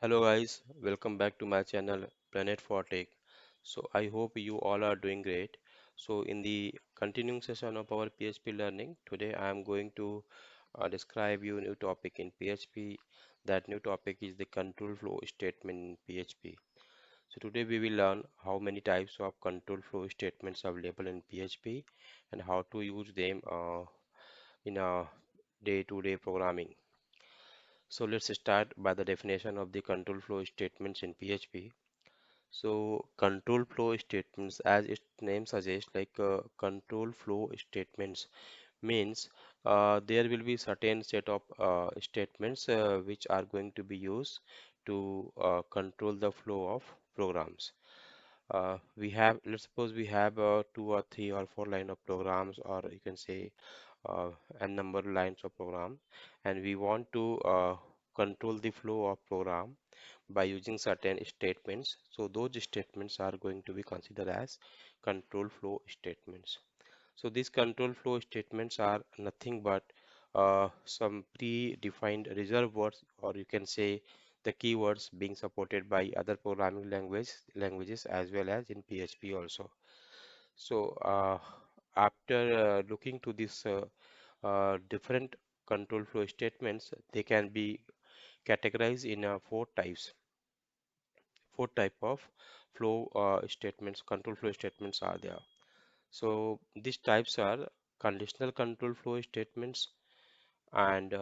Hello guys, welcome back to my channel Planet for Tech. So I hope you all are doing great. So in the continuing session of our PHP learning, today I am going to describe you a new topic in PHP. That new topic is the control flow statement in PHP. So today we will learn how many types of control flow statements are available in PHP and how to use them in a day-to-day programming. So let's start by the definition of the control flow statements in PHP. So control flow statements, as its name suggests, control flow statements means there will be certain set of statements which are going to be used to control the flow of programs. Let's suppose we have two or three or four line of programs, or you can say uh, a number of lines of program, and we want to control the flow of program by using certain statements. So those statements are going to be considered as control flow statements. So these control flow statements are nothing but some predefined reserved words, or you can say the keywords being supported by other programming languages as well as in PHP also. So after looking to this different control flow statements, they can be categorized in four types. Four type of flow statements, control flow statements are there. So these types are conditional control flow statements, and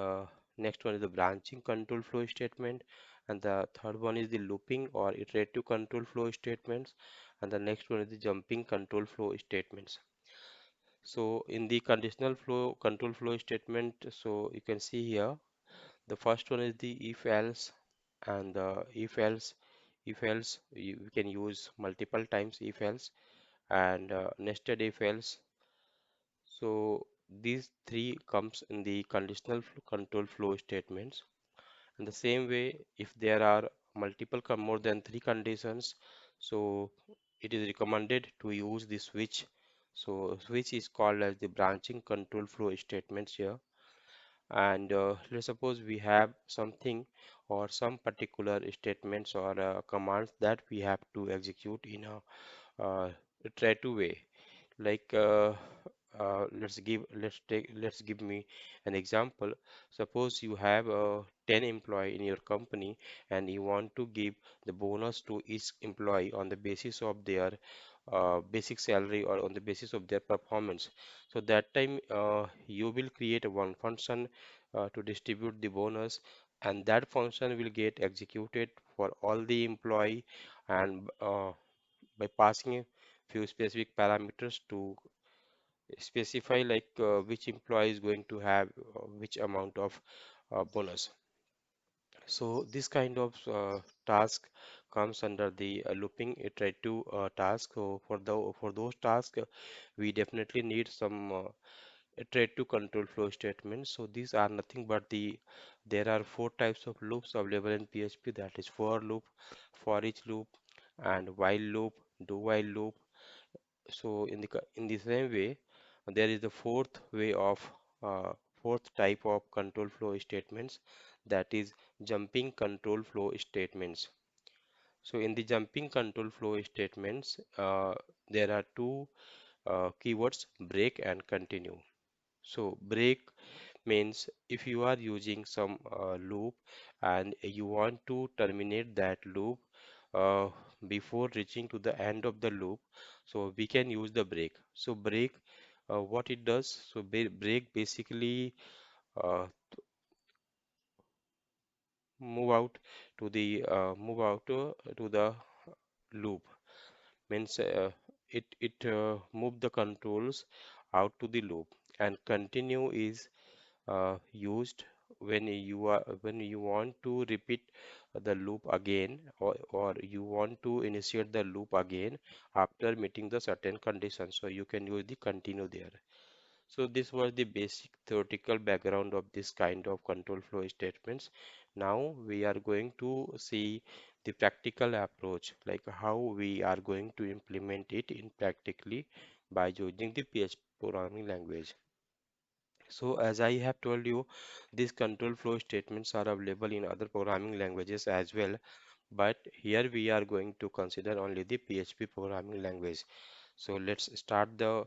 next one is the branching control flow statement, and the third one is the looping or iterative control flow statements, and the next one is the jumping control flow statements. So in the conditional flow control flow statement, so you can see here the first one is the if else, and the if else we can use multiple times if else, and nested if else. So these three comes in the control flow statements. In the same way, if there are more than three conditions, so it is recommended to use the switch. So switch is called as the branching control flow statements here. And let's suppose we have something or some particular statements or commands that we have to execute in a iterative way. Like let's give me an example. Suppose you have 10 employee in your company, and you want to give the bonus to each employee on the basis of their basic salary or on the basis of their performance. So that time you will create one function to distribute the bonus, and that function will get executed for all the employee, and by passing a few specific parameters to specify which employee is going to have which amount of bonus. So this kind of task comes under the looping iterative task. So for those tasks, we definitely need some iterative control flow statements. So these are nothing but there are four types of loops available in PHP. That is for loop, for each loop, and while loop, do while loop. So in the same way, there is the uh, fourth type of control flow statements, that is jumping control flow statements. So in the jumping control flow statements, there are two keywords, break and continue. So break means if you are using some loop and you want to terminate that loop uh, before reaching to the end of the loop, so we can use the break. So break, what it does, so break basically uh, move out to the loop, means it move the controls out to the loop, and continue is used when you want to repeat the loop again, or you want to initiate the loop again after meeting the certain conditions, so you can use the continue there. So this was the basic theoretical background of this kind of control flow statements. Now we are going to see the practical approach, like how we are going to implement it in practically by using the PHP programming language. So as I have told you, these control flow statements are available in other programming languages as well, but here we are going to consider only the PHP programming language. So let's start the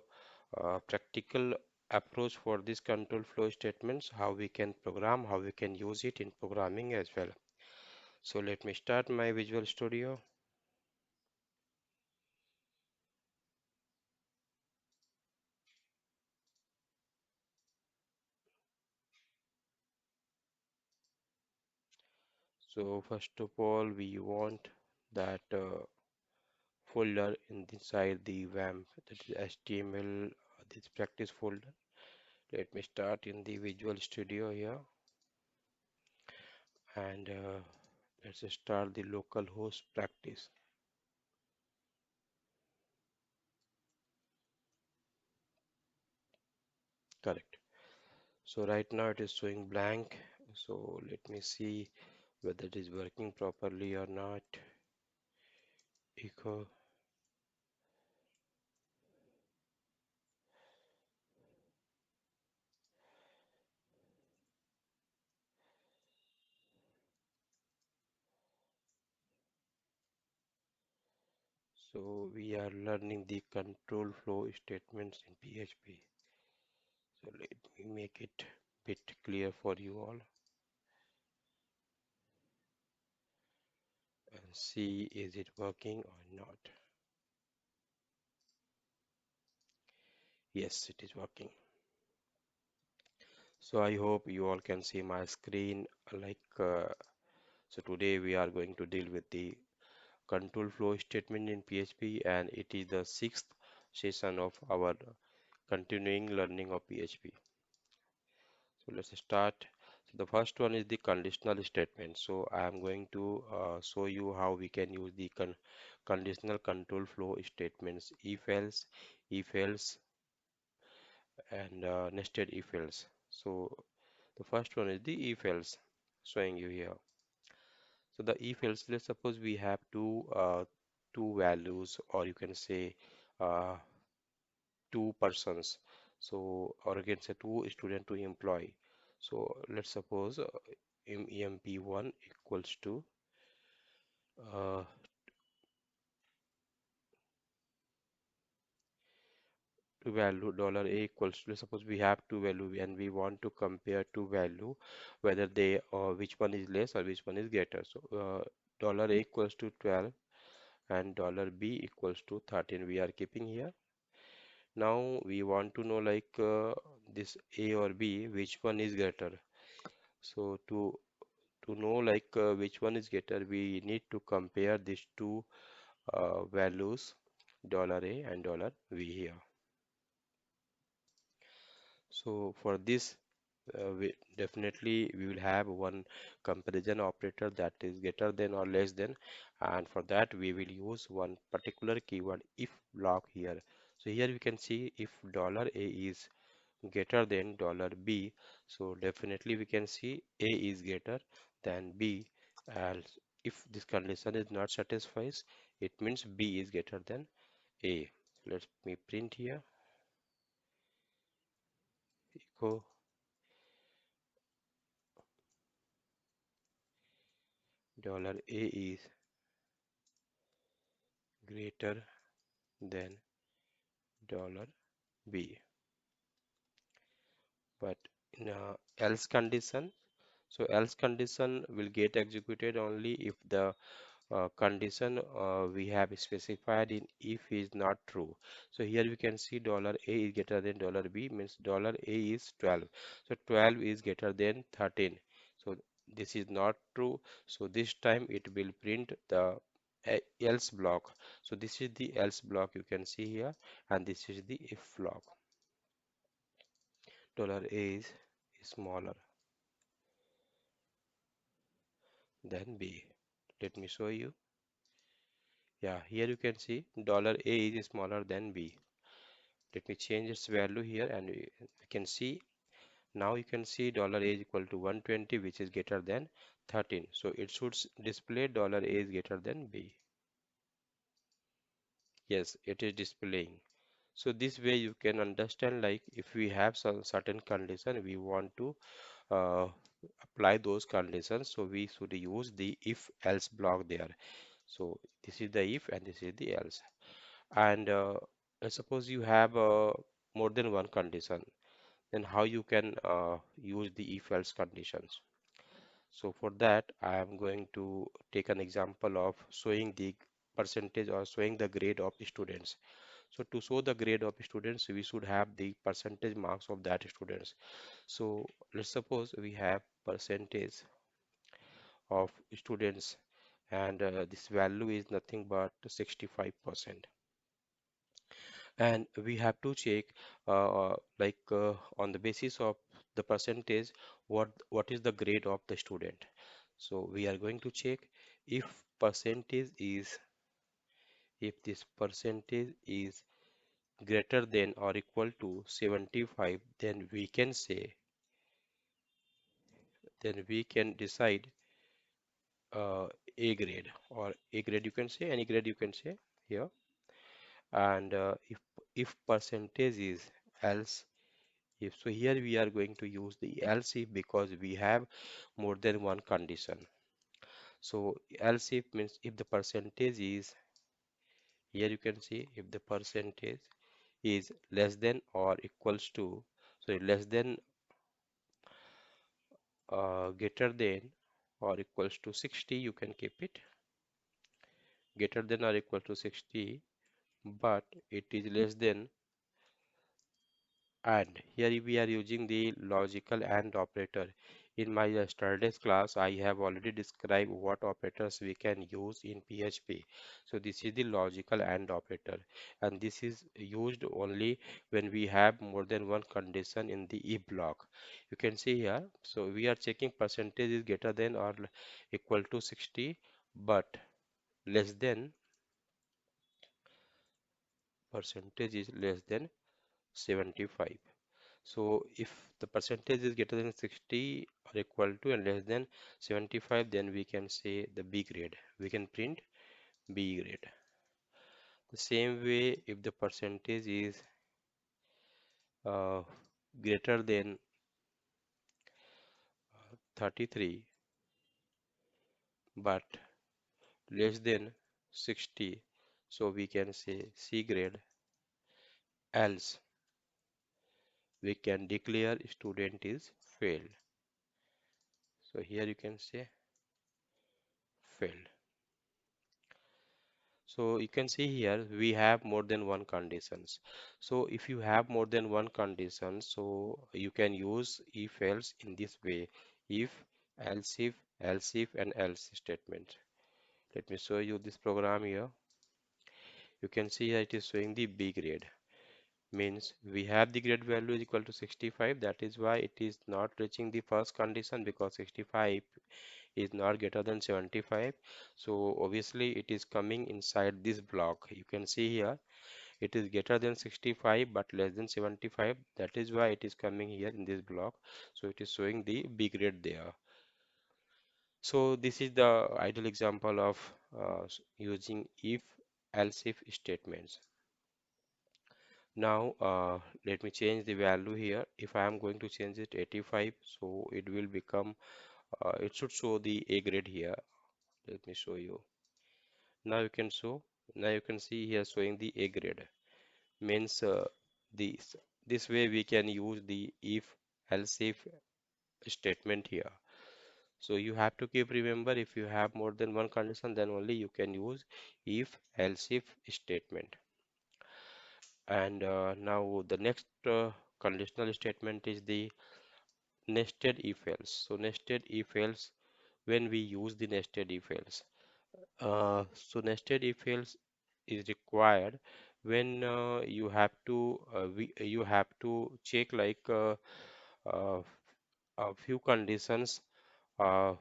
practical approach for this control flow statements, how we can program, how we can use it in programming as well. So let me start my Visual Studio. So first of all, we want that folder inside the WAMP, that is HTML, this practice folder. Let me start in the Visual Studio here, and let's start the localhost practice. Correct. So right now it is showing blank. So let me see whether it is working properly or not. Echo. So we are learning the control flow statements in PHP. So let me make it bit clear for you all and see is it working or not. Yes, it is working. So I hope you all can see my screen so today we are going to deal with the control flow statement in PHP, and it is the sixth session of our continuing learning of PHP. So let's start. So the first one is the conditional statement. So I am going to show you how we can use the conditional control flow statements, if else, and nested if else. So the first one is the if else, showing you here. So the if else, let's suppose we have two values, or you can say uh, two persons. So or you can say two student to employee. So let's suppose emp1 equals uh, to value dollar a equals to, let's suppose we have two value and we want to compare two value, whether they which one is less or which one is greater. So dollar a equals to 12 and dollar b equals to 13 we are keeping here. Now we want to know this a or b, which one is greater. So to know which one is greater, we need to compare these two values, dollar a and dollar b here. So for this, we will have one comparison operator that is greater than or less than, and for that we will use one particular keyword if block here. So here we can see if dollar a is greater than dollar b, so definitely we can see a is greater than b, and if this condition is not satisfies, it means b is greater than a. Let me print here echo dollar a is greater than dollar b, but in a else condition, so else condition will get executed only if the condition we have specified in if is not true. So here we can see dollar a is greater than dollar b, means dollar a is 12, so 12 is greater than 13. So this is not true, so this time it will print the else block. So this is the else block you can see here, and this is the if block. Dollar a is smaller than b. Let me show you. Yeah, here you can see dollar a is smaller than b. Let me change its value here, and we can see now you can see dollar a is equal to 120, which is greater than 13. So it should display dollar a is greater than b. Yes, it is displaying. So this way you can understand, like if we have some certain condition, we want to uh, apply those conditions, so we should use the if else block there. So this is the if and this is the else. And suppose you have more than one condition, then how you can use the if else conditions. So for that, I am going to take an example of showing the percentage or showing the grade of students. So to show the grade of students, we should have the percentage marks of that students. So let's suppose we have percentage of students, and this value is nothing but 65%. And we have to check on the basis of the percentage, what is the grade of the student. So we are going to check if percentage is if this percentage is greater than or equal to 75, then we can decide uh, A grade, or A grade you can say, any grade you can say here. And if percentage is else, if so, here we are going to use the else if, because we have more than one condition. So else if means if the percentage is, here you can see, if the percentage is less than or equals to, so less than greater than or equals to 60, you can keep it greater than or equal to 60, but it is less than. And here we are using the logical AND operator. In my yesterday's class, I have already described what operators we can use in PHP. So this is the logical AND operator, and this is used only when we have more than one condition in the if block. You can see here. So we are checking percentage is greater than or equal to 60, but less than, percentage is less than 75. So if the percentage is greater than 60 or equal to and less than 75, then we can say the B grade. We can print B grade. The same way, if the percentage is uh, greater than 33 but less than 60, so we can say C grade. Else we can declare student is failed. So here you can say failed. So you can see here we have more than one conditions. So if you have more than one condition, so you can use if else in this way: if, else if, and else statement. Let me show you this program here. You can see here it is showing the B grade. Means we have the grade value is equal to 65. That is why it is not reaching the first condition, because 65 is not greater than 75. So obviously it is coming inside this block. You can see here it is greater than 65 but less than 75. That is why it is coming here in this block. So it is showing the B grade there. So this is the ideal example of using if else if statements. Now let me change the value here. If I am going to change it 85, so it will become it should show the A grade here. Let me show you. Now you can show. Now you can see here showing the A grade. Means this way we can use the if else if statement here. So you have to keep remember, if you have more than one condition, then only you can use if else if statement. And now the next conditional statement is the nested if else. So nested if else, when we use the nested if else. So nested if else is required when you have to check uh, a few conditions uh,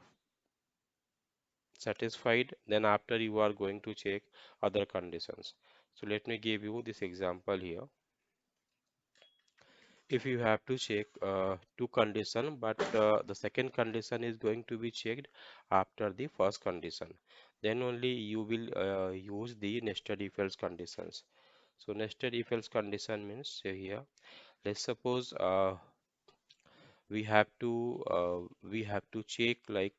satisfied, then after you are going to check other conditions. So let me give you this example here. If you have to check two condition, but the second condition is going to be checked after the first condition, then only you will use the nested if else conditions. So nested if else condition means, say here, let's suppose we have to check like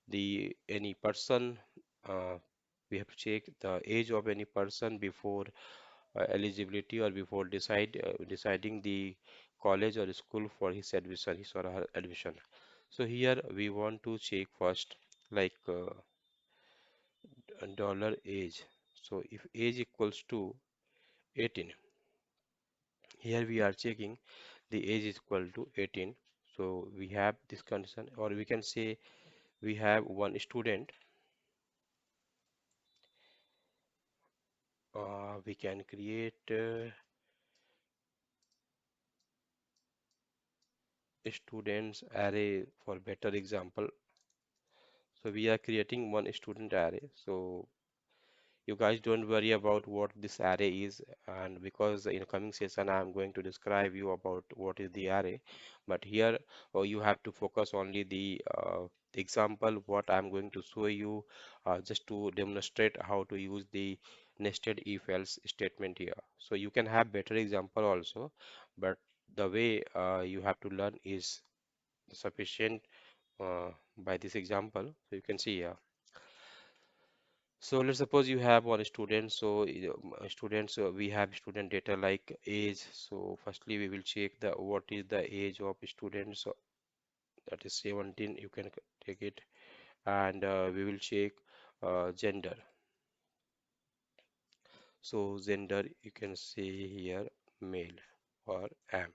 the any person, uh, we have to check the age of any person before eligibility or before deciding the college or school for his or her admission. So here we want to check first like dollar age. So if age equals to 18, here we are checking the age is equal to 18. So we have this condition, or we can say we have one student. We can create students array for better example. So we are creating one student array. So you guys don't worry about what this array is, and because in the coming session I am going to describe you about what is the array, but here you have to focus only the example what I am going to show you, just to demonstrate how to use the nested if else statement here. So you can have better example also, but the way you have to learn is sufficient by this example. So you can see here. So let's suppose you have one student. So students, we have student data like age. So firstly, we will check the what is the age of students. So that is 17. You can take it, and we will check gender. So gender, you can see here male or am.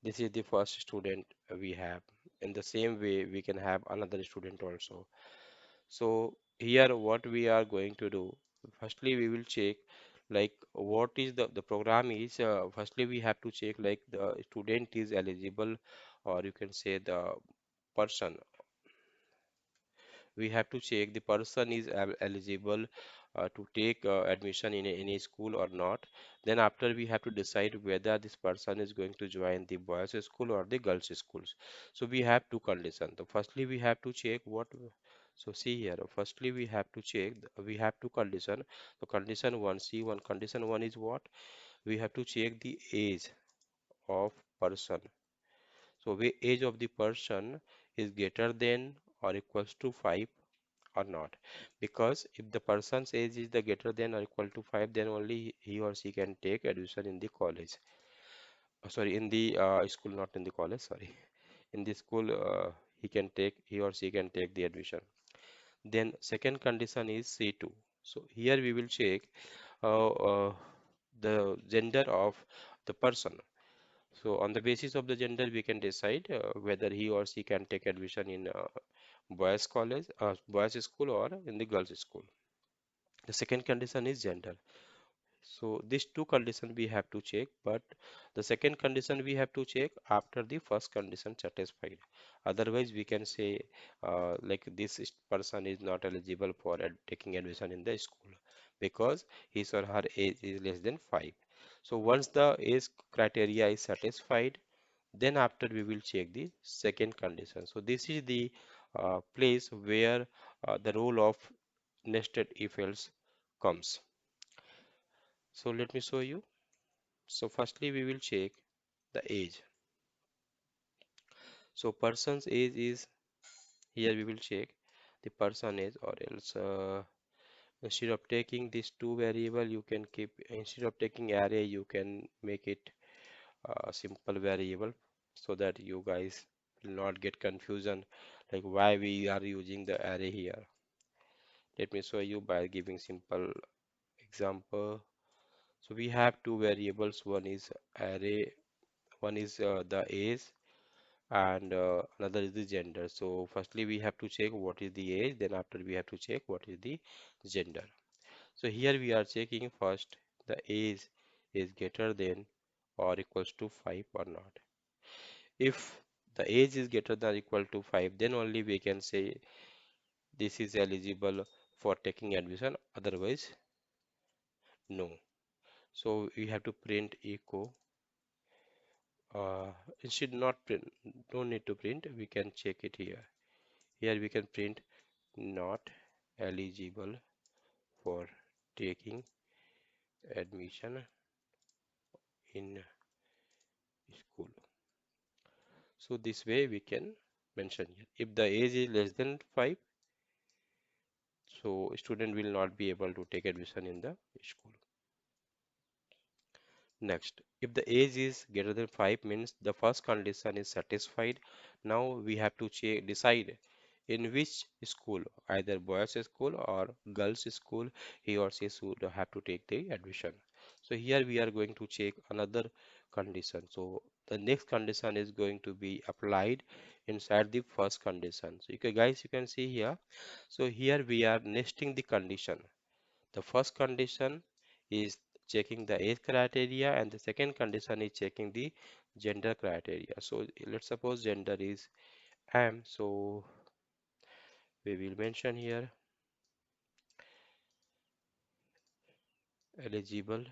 This is the first student we have. In the same way, we can have another student also. So here what we are going to do, firstly we will check like what is the program is, firstly we have to check like the student is eligible, or you can say the person, we have to check the person is eligible to take admission in any school or not. Then after we have to decide whether this person is going to join the boys school or the girls schools. So we have two conditions. So firstly we have to check what, so see here, firstly we have to check we have two condition. So condition one, see one, condition one is what, we have to check the age of person. So the age of the person is greater than or equals to 5 or not, because if the person's age is the greater than or equal to 5, then only he or she can take admission in the college. Sorry, in the school, not in the college, sorry. In the school, he or she can take the admission. Then second condition is C2. So here we will check uh, uh, the gender of the person. So on the basis of the gender, we can decide whether he or she can take admission in boys school or in the girls school. The second condition is gender. So these two conditions we have to check, but the second condition we have to check after the first condition satisfied. Otherwise, we can say like person is not eligible for taking admission in the school because his or her age is less than 5. So once the age criteria is satisfied, then after we will check the second condition. So this is the place where the role of nested if else comes. So let me show you. So firstly we will check the age. So person's age is, here we will check the person age, or else instead of taking these two variable you can keep, instead of taking array you can make it a simple variable, so that you guys will not get confusion like why we are using the array here. Let me show you by giving simple example. So we have two variables, one is array, one is the age, and another is the gender. So firstly we have to check what is the age, then after we have to check what is the gender. So here we are checking first the age is greater than or equals to 5 or not. If the age is greater than or equal to 5, then only we can say this is eligible for taking admission, otherwise no. So we have to print echo, instead not print, don't need to print, we can check it here. Here we can print not eligible for taking admission in school. So this way we can mention here. If the age is less than 5, so student will not be able to take admission in the school. Next, if the age is greater than 5 means the first condition is satisfied. Now we have to decide in which school, either boys school or girls school, he or she should have to take the admission. So here we are going to check another condition. So the next condition is going to be applied inside the first condition. So guys, you can see here. So here we are nesting the condition. The first condition is checking the age criteria, and the second condition is checking the gender criteria. So let's suppose gender is M. So we will mention here eligible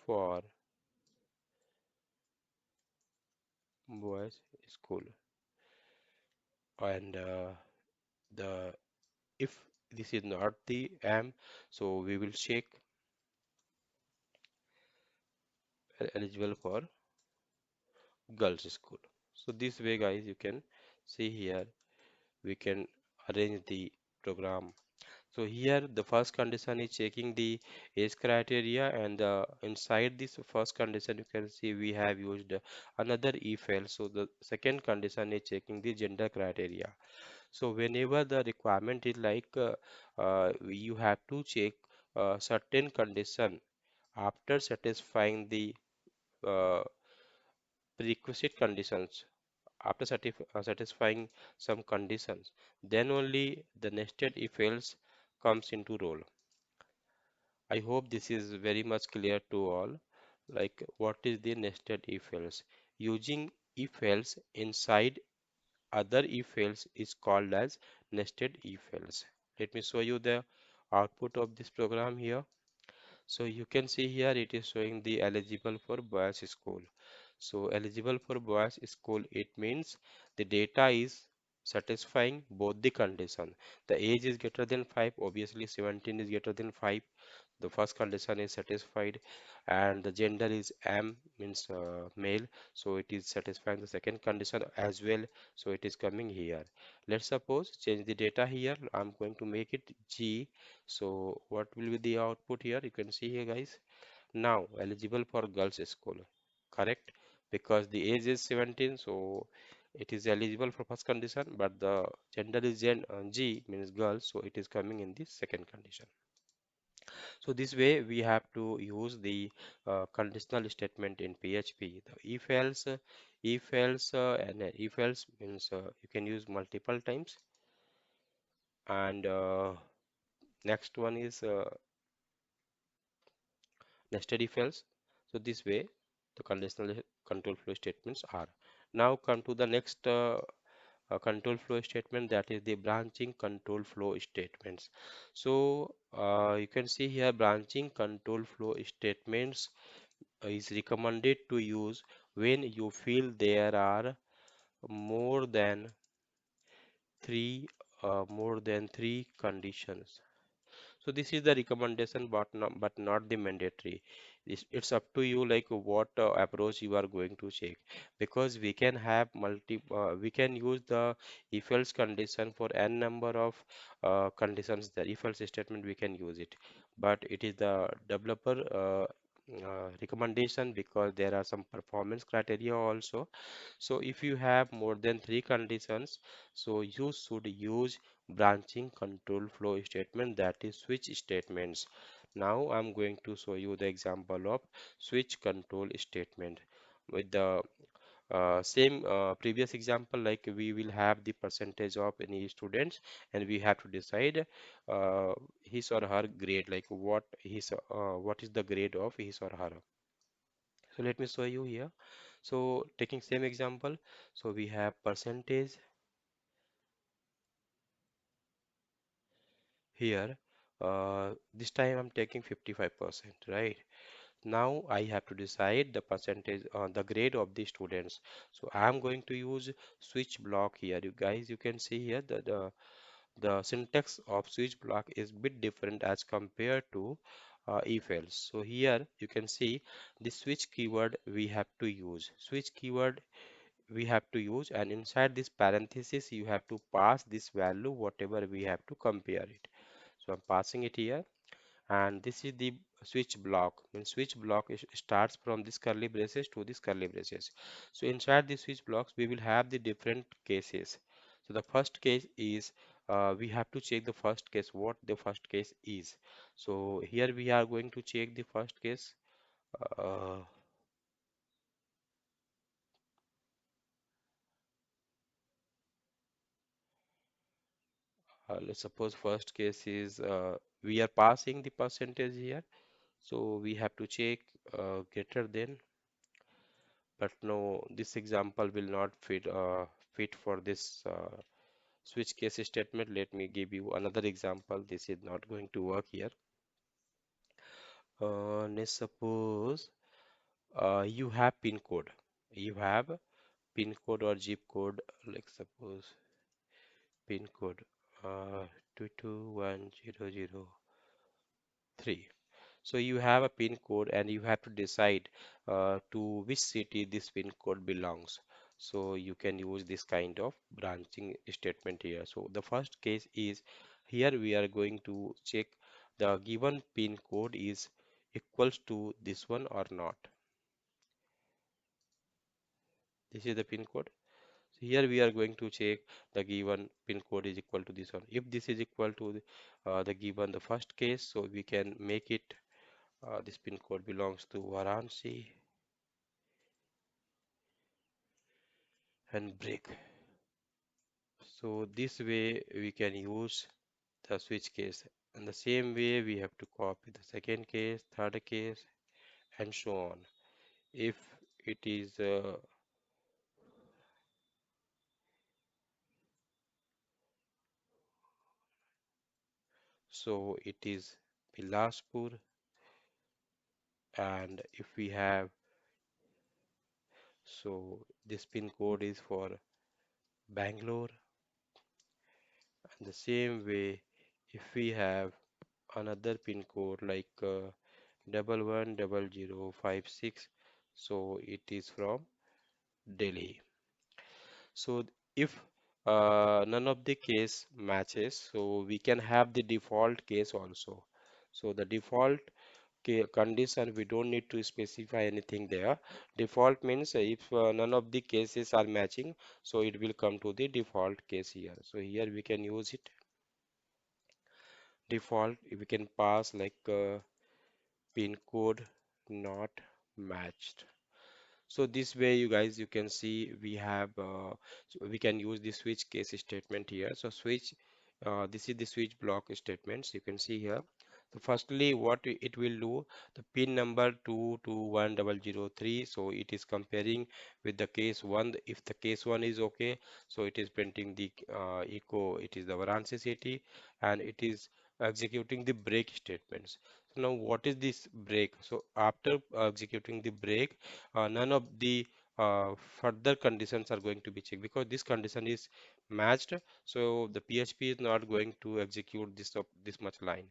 for boys school, and the if this is not the M, so we will check eligible for girls school. So this way, guys, you can see here we can arrange the program. So here the first condition is checking the age criteria, and inside this first condition you can see we have used another if else. So the second condition is checking the gender criteria. So whenever the requirement is like you have to check certain condition after satisfying the uh, prerequisite conditions, after satisfying some conditions, then only the nested if else comes into role. I hope this is very much clear to all. Like, what is the nested if else? Using if else inside other if else is called as nested if else. Let me show you the output of this program here. So you can see here it is showing the eligible for boys school. So eligible for boys school, it means the data is satisfying both the condition. The age is greater than 5, obviously 17 is greater than 5. The first condition is satisfied, and the gender is M, means male, so it is satisfying the second condition as well, so it is coming here. Let's suppose change the data here. I'm going to make it G. So what will be the output here? You can see here, guys. Now eligible for girls school, correct? Because the age is 17, so it is eligible for first condition, but the gender is G, means girl, so it is coming in the second condition. So this way we have to use the conditional statement in PHP. The if else, and if else means you can use multiple times. And next one is nested if else. So this way the conditional control flow statements are. Now come to the next control flow statement, that is the branching control flow statements. So you can see here branching control flow statements is recommended to use when you feel there are more than three conditions. So this is the recommendation, but not the mandatory. It's up to you, like what approach you are going to take, because we can have we can use the if else condition for n number of conditions. The if else statement we can use it, but it is the developer recommendation, because there are some performance criteria also. So if you have more than three conditions, so you should use branching control flow statement, that is switch statements. Now I'm going to show you the example of switch control statement with the same previous example. Like, we will have the percentage of any students, and we have to decide his or her grade, like what is the grade of his or her. So let me show you here. So taking same example, so we have percentage here. This time I'm taking 55%, right? Now I have to decide the percentage, the grade of the students. So I'm going to use switch block here. You guys, you can see here that the syntax of switch block is bit different as compared to if else. So here you can see the switch keyword we have to use. Switch keyword we have to use, and inside this parenthesis you have to pass this value whatever we have to compare it. So I'm passing it here, and this is the switch block. When switch block starts from this curly braces to this curly braces. So inside the switch blocks we will have the different cases. So the first case is we have to check the first case, what the first case is. So here we are going to check the first case. uh, let's suppose first case is we are passing the percentage here, so we have to check greater than. But no, this example will not fit for this switch case statement. Let me give you another example. This is not going to work here. Let's suppose you have pin code. You have pin code or zip code, like suppose pin code 221003. So you have a pin code and you have to decide to which city this pin code belongs. So you can use this kind of branching statement here. So the first case is here we are going to check the given pin code is equals to this one or not. This is the pin code. So here we are going to check the given pin code is equal to this one. If this is equal to the given the first case, so we can make it this pin code belongs to Varanasi and break. So this way we can use the switch case. And the same way we have to copy the second case, third case, and so on. If it is so it is Bilaspur, and if we have, so this pin code is for Bangalore, and the same way if we have another pin code like 110056, so it is from Delhi. So if none of the case matches, so we can have the default case also. So the default condition, we don't need to specify anything there. Default means if none of the cases are matching, so it will come to the default case here. So here we can use it default. We can pass like pin code not matched. So this way you guys you can see we have so we can use the switch case statement here. So switch this is the switch block statements you can see here. So firstly what it will do, the pin number 221003, so it is comparing with the case 1. If the case 1 is okay, so it is printing the echo, it is the Varanasi city, and it is executing the break statements. So now what is this break? So after executing the break, none of the further conditions are going to be checked because this condition is matched, so the PHP is not going to execute this much line.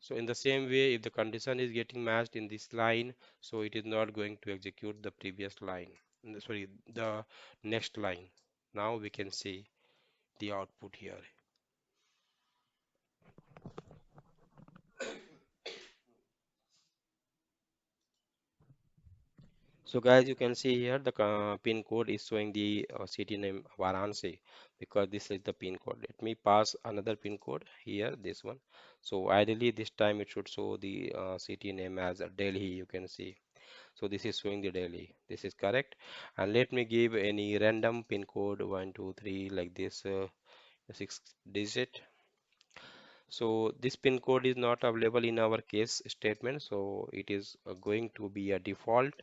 So in the same way, if the condition is getting matched in this line, so it is not going to execute the previous line, sorry, the next line. Now we can see the output here. So guys, you can see here the pin code is showing the city name Varanasi because this is the pin code. Let me pass another pin code here, this one. So ideally this time it should show the city name as Delhi, you can see. So this is showing the Delhi. This is correct. And let me give any random pin code 123 like this 6 digit. So this pin code is not available in our case statement, so it is going to be a default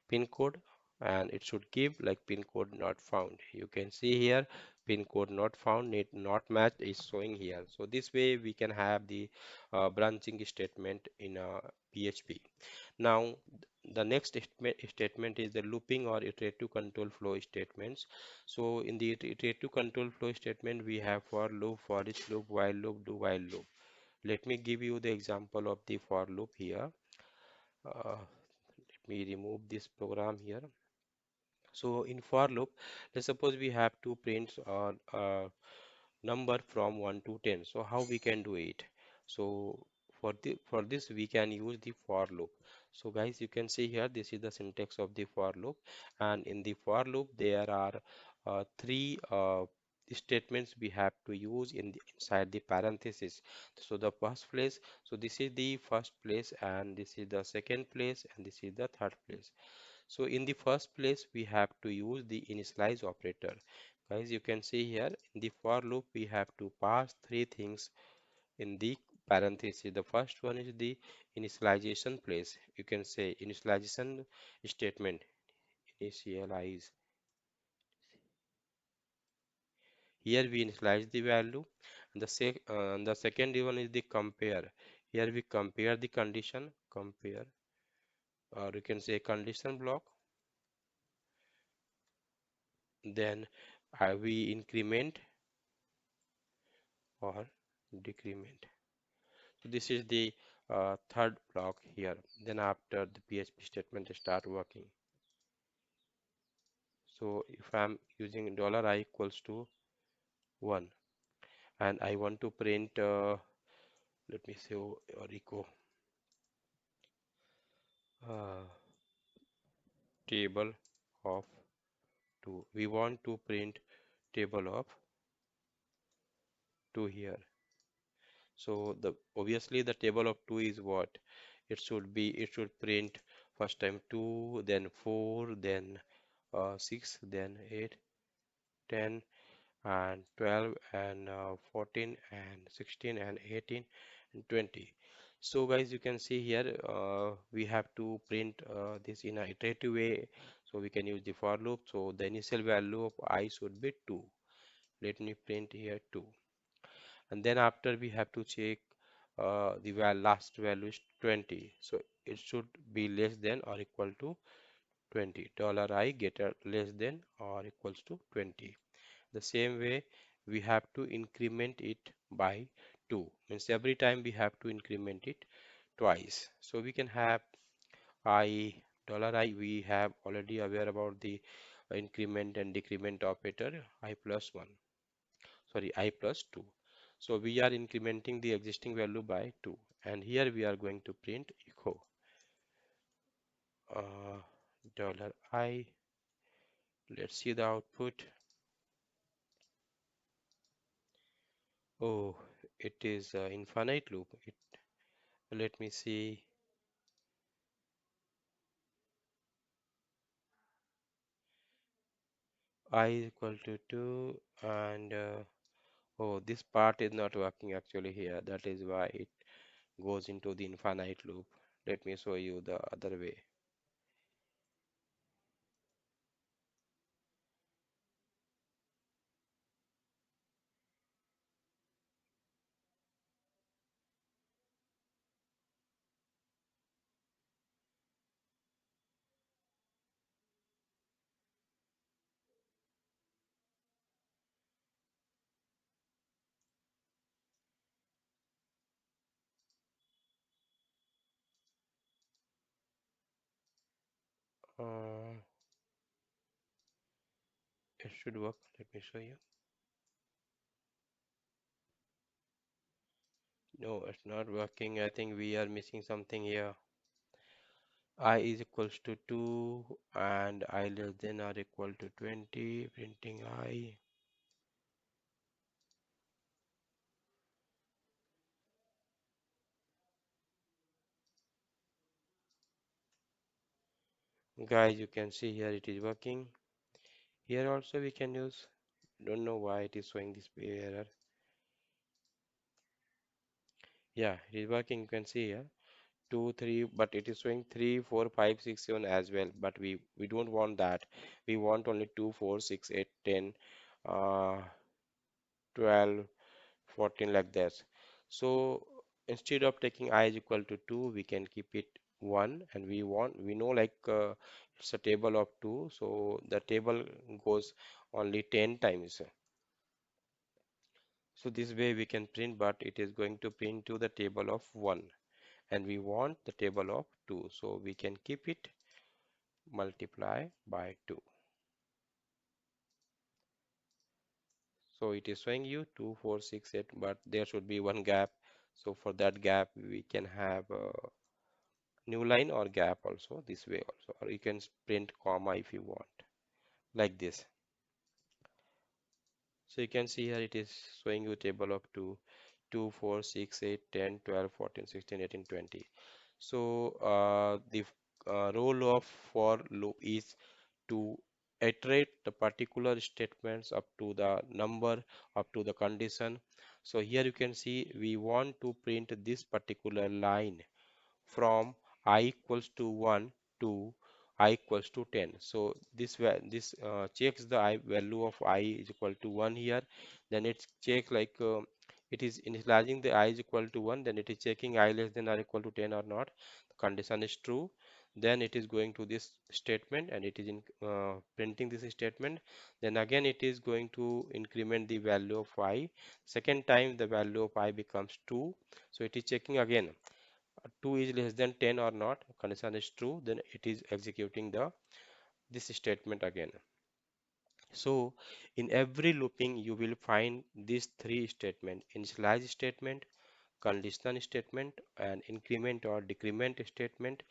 pin code, and it should give like pin code not found. You can see here pin code not found, it not matched is showing here. So this way we can have the branching statement in PHP. Now the next statement is the looping or iterative control flow statements. So in the iterative control flow statement we have for loop, for each loop, while loop, do while loop. Let me give you the example of the for loop here. Let me remove this program here. So in for loop, let's suppose we have to print number from 1 to 10. So how we can do it? So for this we can use the for loop. So guys, you can see here this is the syntax of the for loop, and in the for loop there are three statements we have to use inside the parenthesis. So the first place, so this is the first place, and this is the second place, and this is the third place. So in the first place, we have to use the initialize operator. Guys, you can see here in the for loop, we have to pass three things in the parenthesis. The first one is the initialization place. You can say initialization statement, initialize. Here we initialize the value. And the second one is the compare. Here we compare the condition, compare, or you can say condition block. Then we increment or decrement. So this is the third block here. Then after the PHP statement start working. So if I'm using $I equals to 1 and I want to print, let me say, or echo uh, table of 2. We want to print table of 2 here. So the obviously the table of 2 is what? It should print first time 2, then 4, then 6, then 8, 10, and 12, and 14, and 16, and 18, and 20. So guys, you can see here we have to print this in a iterative way. So we can use the for loop. So the initial value of I should be 2. Let me print here 2. And then after we have to check the last value is 20. So it should be less than or equal to 20. $I greater less than or equals to 20. The same way we have to increment it by 2. Means every time we have to increment it twice. So we can have I $I, we have already aware about the increment and decrement operator I plus 1, sorry, I plus 2. So we are incrementing the existing value by 2, and here we are going to print echo uh, $I. Let's see the output. Oh, it is infinite loop. Let me see. I is equal to 2, and oh, this part is not working actually here. That is why it goes into the infinite loop. Let me show you the other way. Uh, it should work. Let me show you. No, it's not working. I think we are missing something here. I is equals to 2 and I less than or equal to 20. Printing I. Guys, you can see here it is working. Here also we can use. Don't know why it is showing this error. Yeah, it is working. You can see here 2, 3, but it is showing 3, 4, 5, 6, 7 as well. But we don't want that. We want only 2, 4, 6, 8, 10, 12, 14 like this. So instead of taking I is equal to 2, we can keep it 1, and we know like it's a table of 2, so the table goes only 10 times. So this way we can print, but it is going to print to the table of 1 and we want the table of 2. So we can keep it multiply by 2. So it is showing you 2, 4, 6, 8, but there should be one gap. So for that gap, we can have a new line or gap also this way also, or you can print comma if you want, like this. So you can see here it is showing you table of 2, 2, 4, 6, 8, 10, 12, 14, 16, 18, 20. So the role of for loop is to iterate the particular statements up to the number, up to the condition. So here you can see we want to print this particular line from I equals to 1 to I equals to 10. So this checks the I value of I is equal to 1 here. Then it check like it is initializing the I is equal to 1. Then it is checking I less than or equal to 10 or not. The condition is true. Then it is going to this statement and it is in printing this statement. Then again it is going to increment the value of I. Second time the value of I becomes 2. So it is checking again 2 is less than 10 or not, condition is true, then it is executing the this statement again. So in every looping you will find these three statement: initialize statement, conditional statement, and increment or decrement statement.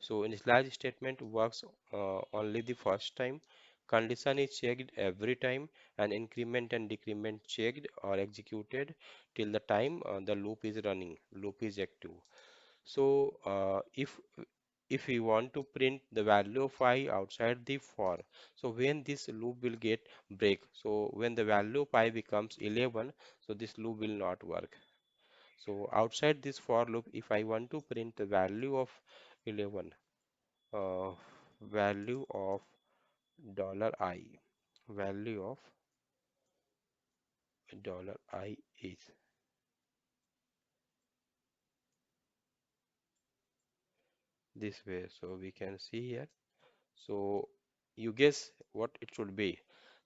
So initialize statement works only the first time, condition is checked every time, and increment and decrement checked or executed till the time the loop is running, loop is active. So if we want to print the value of I outside the for, so when this loop will get break, so when the value of I becomes 11, so this loop will not work. So outside this for loop, if I want to print the value of 11, uh, value of dollar I, value of dollar I is this way. So we can see here. So you guess what it should be.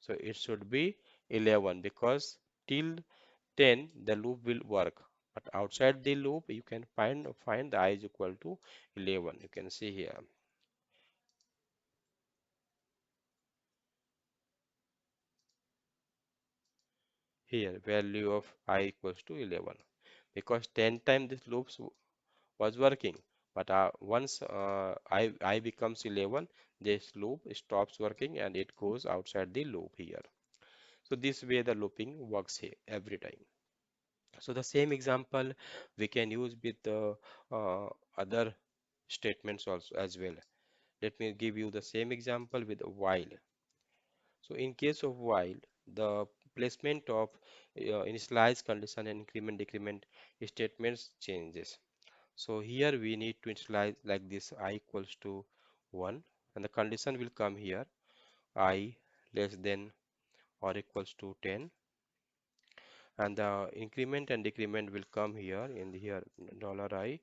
So it should be 11 because till 10 the loop will work. But outside the loop you can find the I is equal to 11. You can see here. Here value of I equals to 11 because 10 times this loops was working. But once I becomes 11, this loop stops working and it goes outside the loop here. So this way the looping works here every time. So the same example we can use with the other statements also as well. Let me give you the same example with while. So in case of while, the placement of initialize, condition, and increment, decrement statements changes. So here we need to initialize like this I equals to 1 and the condition will come here I less than or equals to 10 and the increment and decrement will come here in the here dollar I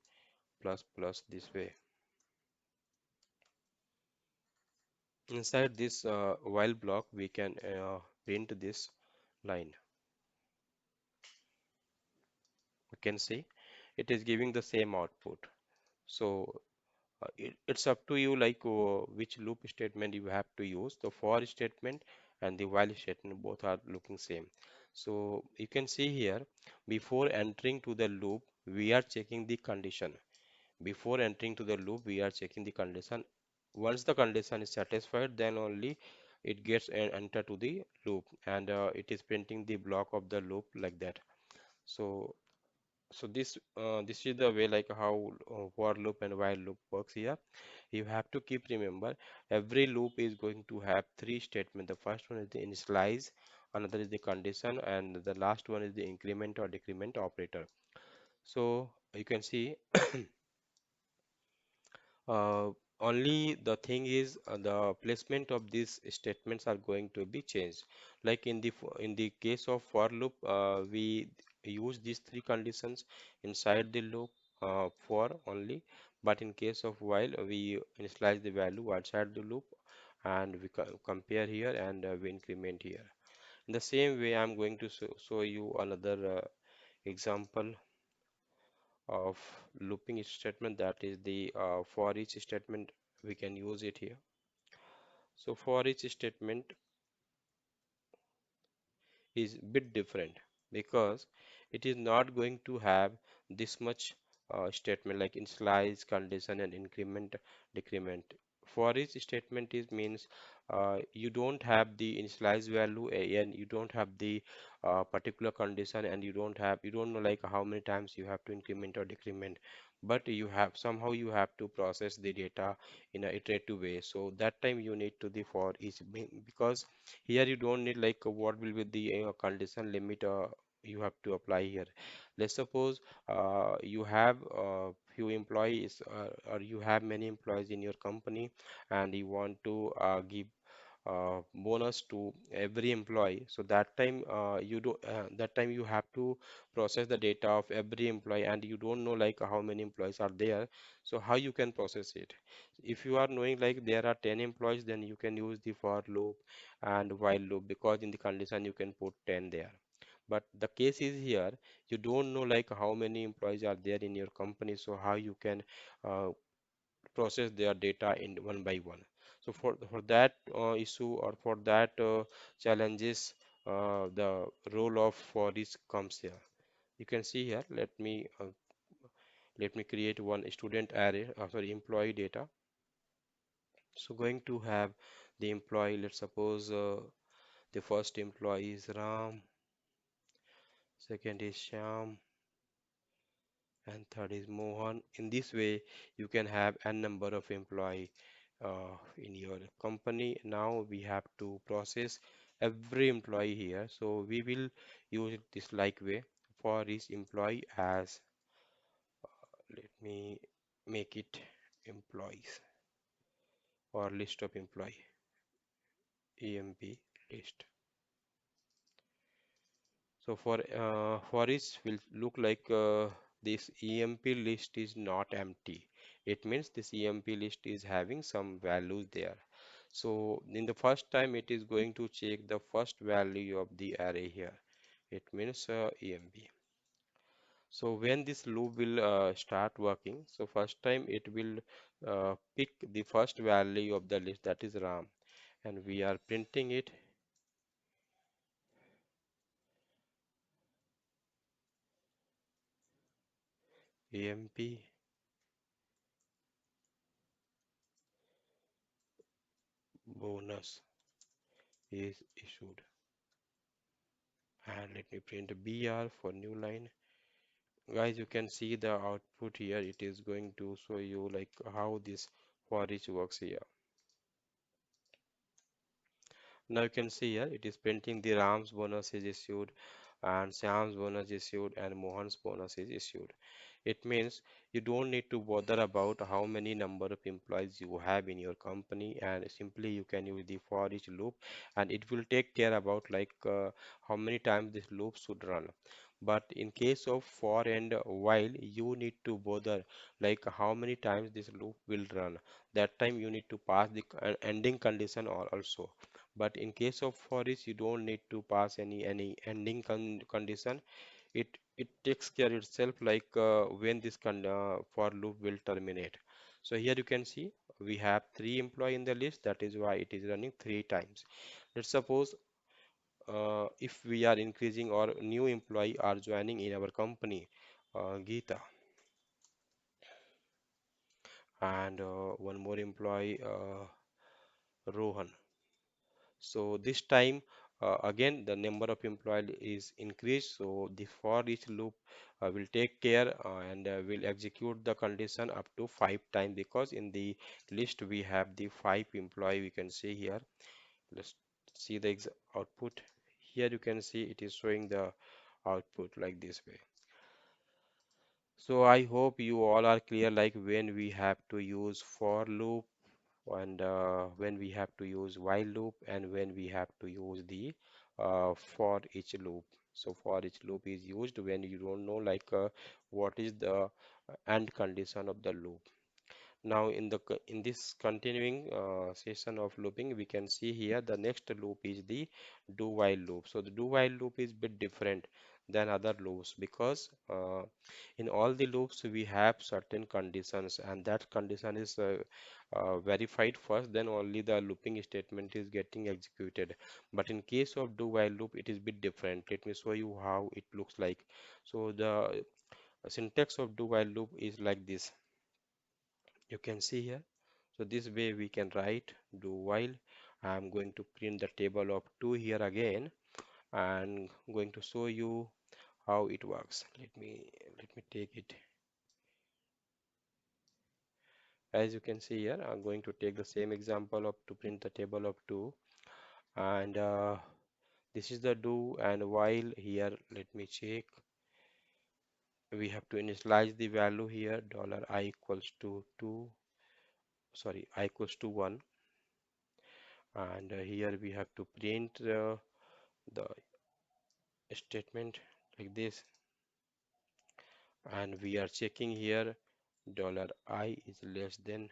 plus plus this way. Inside this while block we can print this line. You can see it is giving the same output. So it's up to you like which loop statement you have to use. The for statement and the while statement both are looking same. So you can see here before entering to the loop we are checking the condition. Before entering to the loop we are checking the condition. Once the condition is satisfied then only it gets enter to the loop and it is printing the block of the loop like that. So this is the way like how for loop and while loop works here. You have to keep remember every loop is going to have three statements. The first one is the initialize, another is the condition, and the last one is the increment or decrement operator. So you can see only the thing is the placement of these statements are going to be changed. Like in the case of for loop, we use these three conditions inside the loop for only. But in case of while, we initialize the value outside the loop, and we compare here and we increment here. In the same way, I'm going to show you another example of looping statement, that is the for each statement. We can use it here. So for each statement is bit different because it is not going to have this much statement like initialize, condition, and increment, decrement. For each statement is means you don't have the initialize value and you don't have the particular condition, and you don't know like how many times you have to increment or decrement, but you have somehow you have to process the data in a iterative way. So that time you need to the for each because here you don't need like what will be the condition limit you have to apply here. Let's suppose you have few employees or you have many employees in your company, and you want to give bonus to every employee. So that time that time you have to process the data of every employee, and you don't know like how many employees are there. So how you can process it? If you are knowing like there are 10 employees, then you can use the for loop and while loop, because in the condition you can put 10 there. But the case is here, you don't know like how many employees are there in your company, so how you can uh, process their data in one by one. So for that issue, or for that challenges, the role of for each comes here. You can see here. Let me create one student array, sorry, employee data. So going to have the employee. Let's suppose the first employee is Ram, second is Sham, and third is Mohan. In this way, you can have n number of employee in your company. Now we have to process every employee here. So we will use this like way for each employee as let me make it employees or list of employee, EMP list. So for each will look like this EMP list is not empty. It means this EMP list is having some values there. So in the first time it is going to check the first value of the array here. It means EMP. So when this loop will start working, so first time it will pick the first value of the list, that is Ram, and we are printing it EMP bonus is issued. And let me print BR for new line. Guys, you can see the output here. It is going to show you like how this for each works here. Now you can see here it is printing the Ram's bonus is issued, and Sam's bonus issued, and Mohan's bonus is issued. It means you don't need to bother about how many number of employees you have in your company, and simply you can use the for each loop, and it will take care about like how many times this loop should run. But in case of for and while, you need to bother like how many times this loop will run. That time you need to pass the ending condition also. But in case of for each, you don't need to pass any ending condition. It takes care itself like when this for loop will terminate. So here you can see we have three employee in the list. That is why it is running three times. Let's suppose if we are increasing or new employee are joining in our company, Geeta, and one more employee, Rohan. So this time again the number of employee is increased. So the for each loop will take care and will execute the condition up to five times, because in the list we have the five employee. We can see here. Let's see the output. Here you can see it is showing the output like this way. So I hope you all are clear like when we have to use for loop, and when we have to use while loop, and when we have to use the for each loop. So for each loop is used when you don't know like what is the end condition of the loop. Now in this continuing session of looping, we can see here the next loop is the do while loop. So the do while loop is bit different than other loops because in all the loops we have certain conditions, and that condition is verified first, then only the looping statement is getting executed. But in case of do while loop, it is bit different. Let me show you how it looks like. So the syntax of do while loop is like this. You can see here. So this way we can write do while. I'm going to print the table of 2 here again, and going to show you how it works. Let me take it. As you can see here, I'm going to take the same example of to print the table of 2, and this is the do and while here. Let me check. We have to initialize the value here, dollar I equals to 2, sorry, I equals to 1, and here we have to print the statement like this, and we are checking here dollar I is less than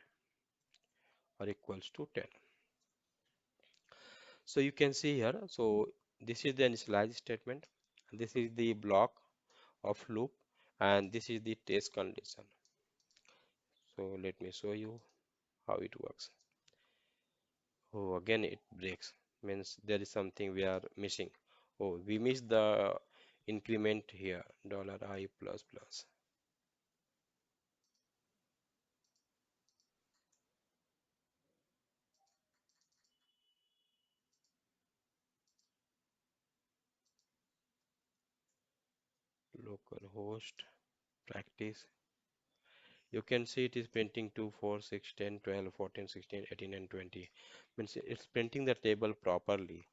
or equals to 10. So you can see here, so this is the initialize statement, this is the block of loop, and this is the test condition. So let me show you how it works. Oh, again it breaks, means there is something we are missing. Oh, we missed the increment here, dollar I plus plus. Localhost practice. You can see it is printing 2, 4, 6, 10, 12, 14, 16, 18, and 20. Means it's printing the table properly.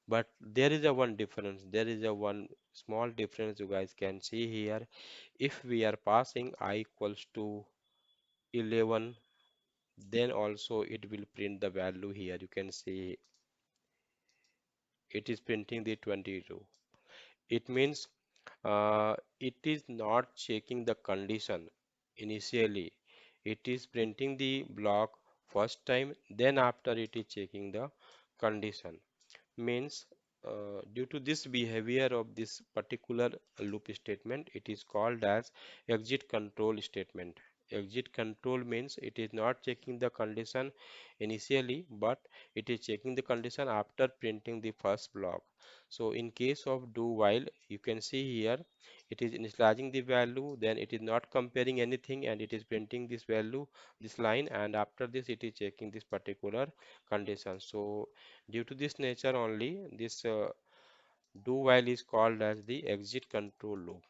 But there is a one difference. There is a one small difference you guys can see here. If we are passing I equals to 11, then also it will print the value here. You can see it is printing the 22. It means it is not checking the condition initially. It is printing the block first time, then after it is checking the condition. Means due to this behavior of this particular loop statement, it is called as exit control statement. Exit control means it is not checking the condition initially, but it is checking the condition after printing the first block. So in case of do while, you can see here it is initializing the value, then it is not comparing anything, and it is printing this value, this line, and after this it is checking this particular condition. So due to this nature only, this do while is called as the exit control loop.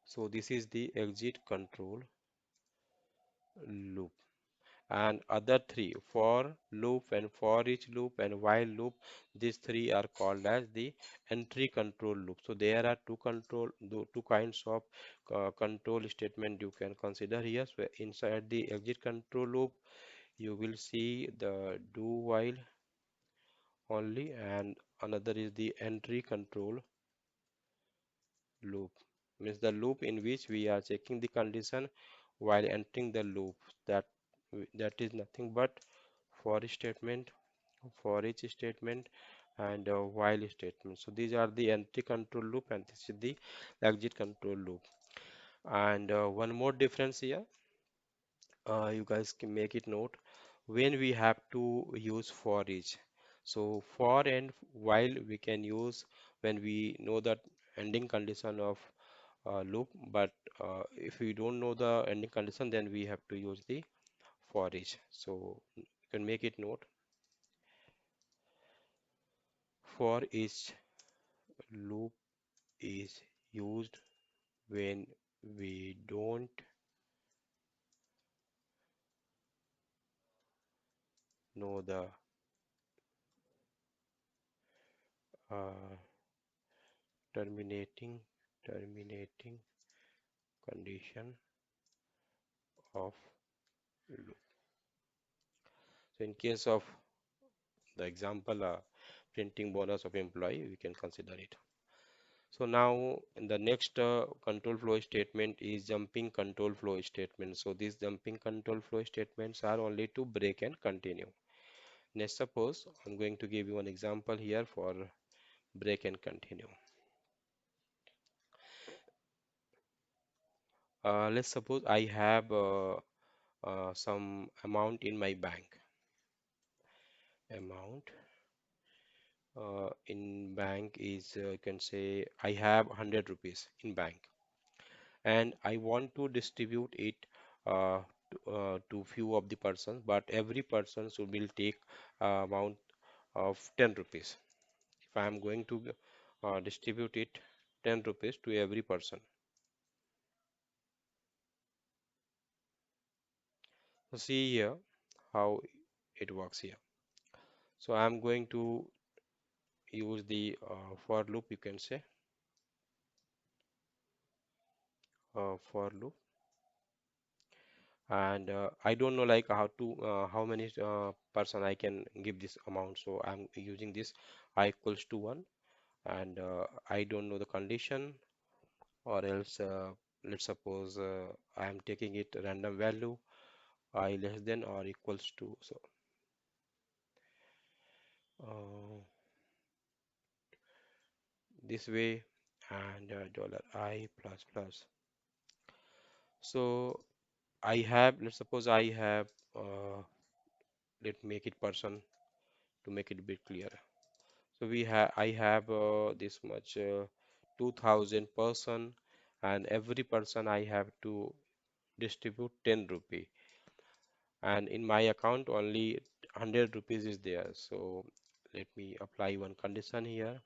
So this is the exit control loop. And other three, for loop and for each loop and while loop, these three are called as the entry control loop. So there are two kinds of control statement you can consider here. So inside the exit control loop, you will see the do while only, and another is the entry control loop, means the loop in which we are checking the condition while entering the loop. That is nothing but for statement, for each statement, and while statement. So these are the entry control loop, and this is the exit control loop. And one more difference here, you guys can make it note when we have to use for each. So for and while we can use when we know that ending condition of loop, but if we don't know the ending condition, then we have to use the for each. So you can make it note, for each loop is used when we don't know the uh, terminating condition of loop. So in case of the example printing bonus of employee, we can consider it. So now in the next control flow statement is jumping control flow statement. So these jumping control flow statements are only to break and continue. Let's suppose I'm going to give you an example here for break and continue. Let's suppose I have some amount in my bank. Amount in bank is you can say I have 100 rupees in bank, and I want to distribute it to few of the persons, but every person should will take amount of 10 rupees. If I am going to distribute it 10 rupees to every person. So see here how it works here. So I am going to use the for loop, you can say for loop, and I don't know like how many person I can give this amount, so I'm using this I equals to 1, and I don't know the condition, or else let's suppose I am taking it random value I less than or equals to, so this way, and dollar I plus plus. So I have, let's suppose I have let make it person to make it a bit clear. So I have this much 2000 person, and every person I have to distribute 10 rupee, and in my account only 100 rupees is there. So let me apply one condition here.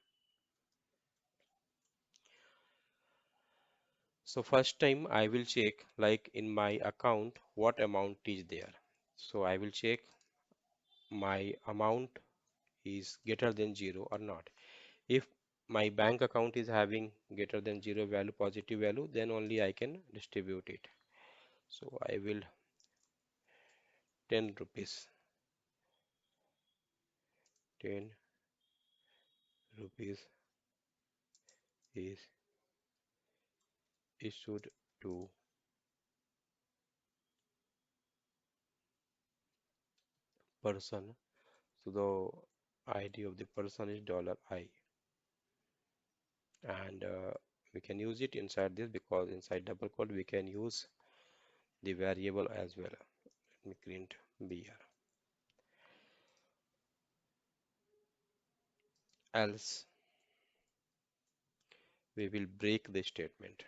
So first time I will check like in my account what amount is there. So I will check my amount is greater than 0 or not. If my bank account is having greater than 0 value, positive value, then only I can distribute it. So I will 10 rupees, 10 rupees is issued to person. So the ID of the person is dollar I, and we can use it inside this because inside double quote we can use the variable as well. Let me print BR. Else we will break the statement.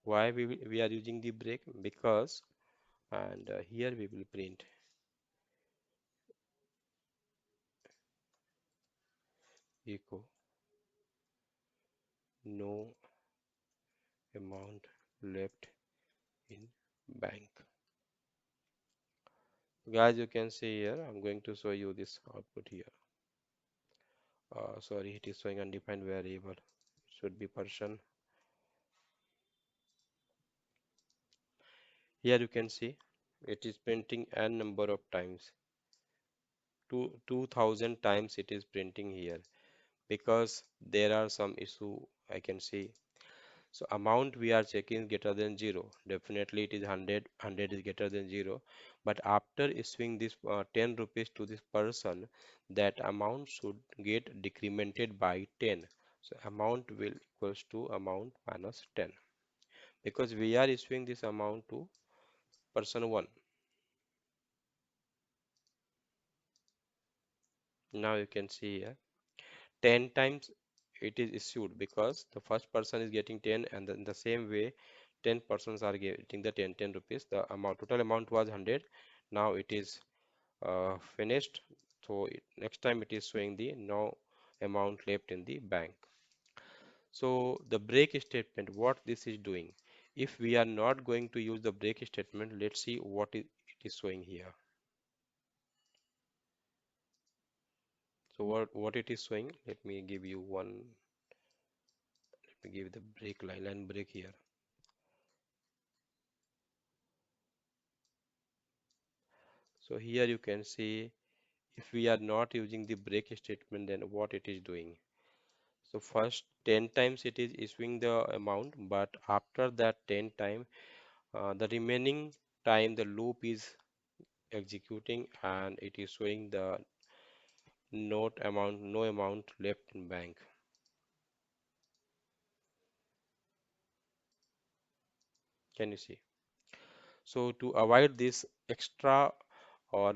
Why we are using the break? Because, and here we will print echo no amount left in bank. Guys, you can see here, I'm going to show you this output here. Sorry, it is showing undefined variable. It should be person. Here you can see it is printing n number of times. 2000 times it is printing here because there are some issue I can see. So amount we are checking greater than 0. Definitely it is 100. 100 is greater than 0. But after issuing this 10 rupees to this person, that amount should get decremented by 10. So amount will equals to amount minus 10, because we are issuing this amount to person 1. Now you can see here 10 times it is issued because the first person is getting 10, and then the same way 10 persons are getting the 10 rupees. The amount total amount was 100. Now it is finished. So next time it is showing the no amount left in the bank. So the break statement, what this is doing, if we are not going to use the break statement, let's see what it is showing here. So what it is showing, let me give you one, let me give the break line break here. So here you can see if we are not using the break statement, then what it is doing. So first 10 times it is issuing the amount, but after that 10 time, the remaining time the loop is executing and it is showing the note amount, no amount left in bank. Can you see? So to avoid this extra or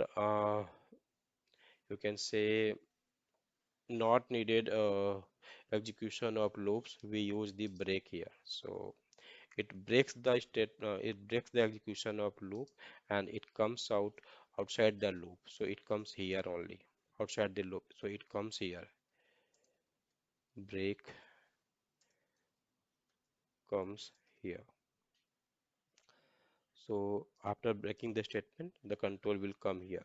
you can say not needed execution of loops, we use the break here. So it breaks the execution of loop and it comes out outside the loop. So it comes here only outside the loop. So it comes here. Break comes here. So after breaking the statement, the control will come here.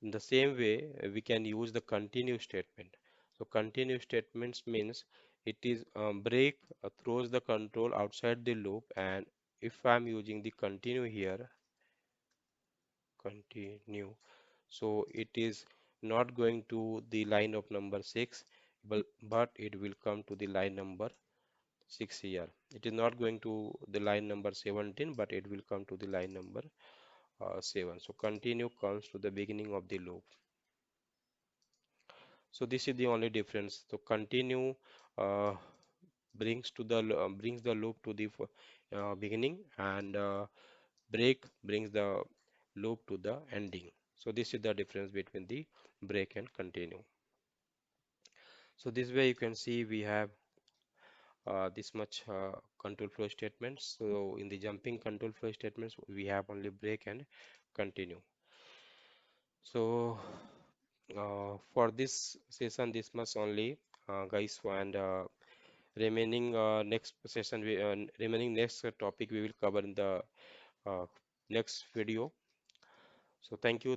In the same way, we can use the continue statement. So continue statements means it is break throws the control outside the loop, and if I'm using the continue here, continue, so it is not going to the line of number 6, but it will come to the line number 6 here. It is not going to the line number 17, but it will come to the line number 7. So continue comes to the beginning of the loop. So this is the only difference. So continue uh, brings the loop to the beginning, and break brings the loop to the ending. So this is the difference between the break and continue. So this way you can see we have this much control flow statements. So in the jumping control flow statements, we have only break and continue. So for this session, this much only, guys, and remaining next topic we will cover in the uh, next video. So thank you